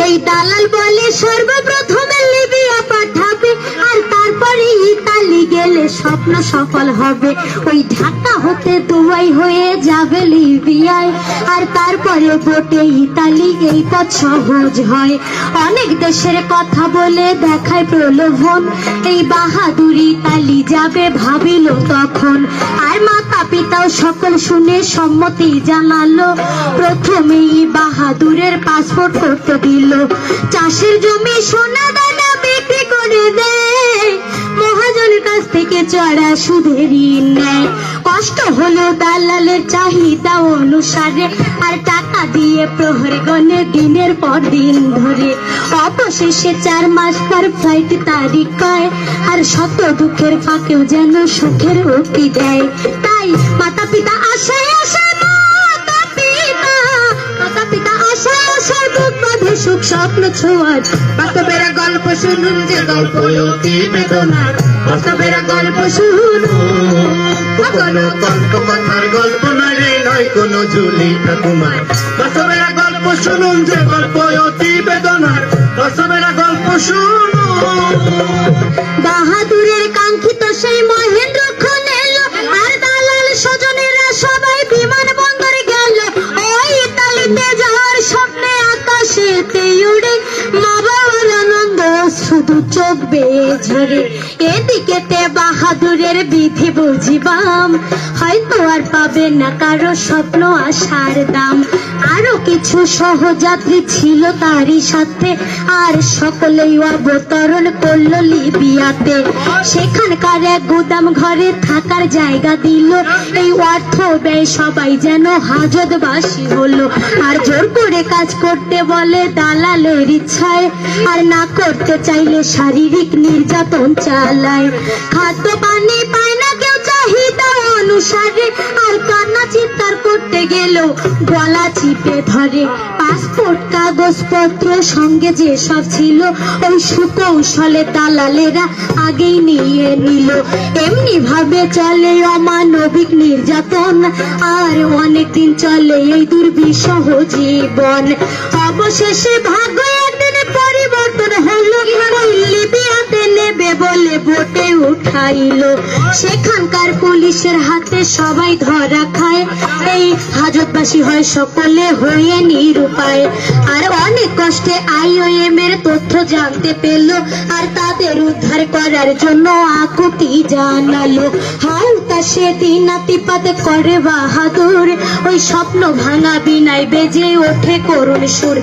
এই দালাল বলে সর্বপ্রথমে লিবিয়া পাঠাবে, আর তারপরে ইতালি গেলে স্বপ্ন সফল হবে। ওই ঢাকা হতে দুবাই হয়ে যাবে লিবিয়ায়, আর তারপরে বোটে ইতালি, এই পথ সহজ হয়। অনেক দেশের কথা বলে দেখায় প্রলোভন, এই বাহাদুর ইতালি যাবে ভাবিল তখন। আর মাতা পিতাও সকল শুনে সম্মতি জানালো, প্রথমেই বাহাদুরের পাসপোর্ট করতে দিল। চাষের জমি সোনা দানা বিক্রি করে দেয়, মহাজনের কাছ থেকে চড়া সুদের ঋণ নেয়। কষ্ট হলো দালালের চাহিদা অনুসারে, আর টাকা দিয়ে প্রহর গণে দিনের পর দিন ধরে। অবশেষে 4 মাস পর ফ্লাইট তারিখ হয়, আর শত দুঃখের ফাঁকেও যেন সুখের উক্তি দেয়। তাই মাতা পিতা আশায় আশায় মাতা পিতা আশায় আশায় বুক বাঁধে সুখ স্বপ্ন ছোঁয়ার। বাস্তবের গল্প শুনুন, যে গল্প অতি বেদনার। বাস্তবের গল্প শুনুন, কোনো কল্প কথার গল্প নয় রে, নয় কোনো ঝুলি ঠাকুমার। বাস্তবের গল্প শুনুন, যে গল্প অতি বেদনার। বাস্তবের গল্প শুনুন। বাহাদুরের কাঙ্ক্ষিত সেই মহেন্দ্র খন এলো, আর দালাল স্বজনেরা সবাই বিমান বন্দরে গেল। ওই ইতালিতে যাওয়ার স্বপ্নে আকাশেতে উড়ে, মা বাবার আনন্দ শুধু চোখ বেয়ে ঝরে। এদিকেতে বাহাদুরের বিধি বুঝিবাম, হয়তো আর পাবে না কারো স্বপ্ন আশার দাম। আরো কিছু সহযাত্রী ছিল তারই সাথে, আর সকলেই অবতরণ করলো লিবিয়াতে। সেখানকার এক গুদাম ঘরে থাকার জায়গা দিল, এই অর্থ ব্যয় সবাই যেন হাজতবাসী হলো। আর জোর করে কাজ করতে বলে দালালের ইচ্ছায়, আর না করতে চাইলে শারীরিক নির্যাতন চালায়। খাদ্য পানি পায় না কেউ চাহিদা অনুসারে, আর কান্না চিৎকার করতে গেলেও গলা চিপে ধরে। পাসপোর্ট কাগজপত্র সঙ্গে যে সব ছিল, ওই সুকৌশলে দালালেরা আগেই নিয়ে নিল। এমনি ভাবে চলে অমানবিক নির্যাতন, আর অনেকদিন চলে এই দুর্বিষহ জীবন। অবশেষে ভাগ্য একদিনে পরিবর্তন হলো, ওই লিবিয়াতে নেবে বলে বোটে উঠাইলো। সেখানকার পুলিশের হাতে সবাই ধরা খায়, এই হাজতবাসী হয় সকলে হয়ে নিরুপায়। আর অনেক কষ্টে IOM এর তথ্য জানতে পেল, আর তাদের উদ্ধার করার জন্য আকুতি জানালো। হালকা সেদিন নাতিপাত করে বাহাদুর, ওই স্বপ্ন ভাঙা বিনায় বেজে ওঠে করুণ সুর।